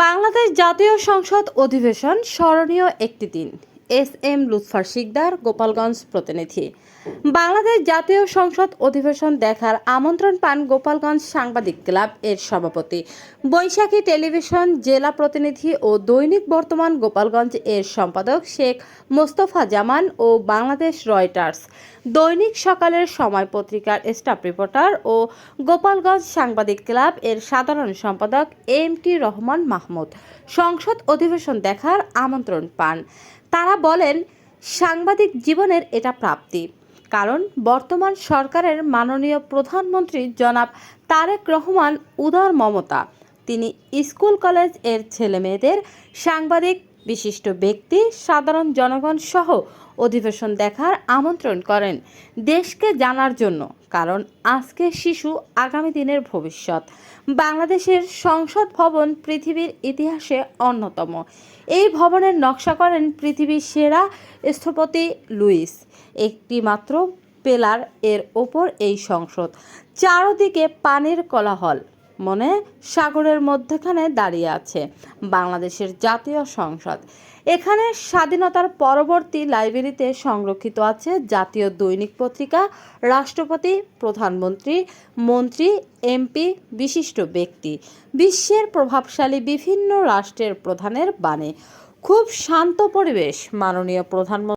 বাংলাদেশ জাতীয় সংসদ অধিবেশন স্মরণীয় একটি দিন। এস এম লুৎফর শিকদার, গোপালগঞ্জ প্রতিনিধি। বাংলাদেশ জাতীয় সংসদ অধিবেশন দেখার আমন্ত্রণ পান গোপালগঞ্জ সাংবাদিক ক্লাব এর সভাপতি, বৈশাখী টেলিভিশন জেলা প্রতিনিধি ও দৈনিক বর্তমান গোপালগঞ্জ এর সম্পাদক শেখ মোস্তফা জামান ও বাংলাদেশ রয়টার্স, দৈনিক সকালের সময় পত্রিকার স্টাফ রিপোর্টার ও গোপালগঞ্জ সাংবাদিক ক্লাব এর সাধারণ সম্পাদক এম.টি. রহমান মাহমুদ সংসদ অধিবেশন দেখার আমন্ত্রণ পান। তারা বলেন, সাংবাদিক জীবনের এটা প্রাপ্তি, কারণ বর্তমান সরকারের মাননীয় প্রধানমন্ত্রী জনাব তারেক রহমান উদার মমতা। তিনি স্কুল কলেজ এর ছেলেমেয়েদের সাংবাদিক, বিশিষ্ট ব্যক্তি, সাধারণ জনগণ সহ অধিবেশন দেখার আমন্ত্রণ করেন দেশকে জানার জন্য, কারণ আজকে শিশু আগামী দিনের ভবিষ্যৎ। বাংলাদেশের সংসদ ভবন পৃথিবীর ইতিহাসে অন্যতম। এই ভবনের নকশা করেন পৃথিবীর সেরা স্থপতি লুইস। একটি মাত্র পেলার এর ওপর এই সংসদ, চারদিকে পানির কোলাহল, মনে সাগরের মধ্যখানে দাঁড়িয়ে আছে বাংলাদেশের জাতীয় সংসদ। এখানে স্বাধীনতার পরবর্তী লাইব্রেরিতে সংরক্ষিত আছে জাতীয় দৈনিক পত্রিকা, রাষ্ট্রপতি, প্রধানমন্ত্রী, মন্ত্রী, এমপি, বিশিষ্ট ব্যক্তি, বিশ্বের প্রভাবশালী বিভিন্ন রাষ্ট্রের প্রধানের বাণী। খুব শান্ত পরিবেশ। মাননীয় প্রধানমন্ত্রী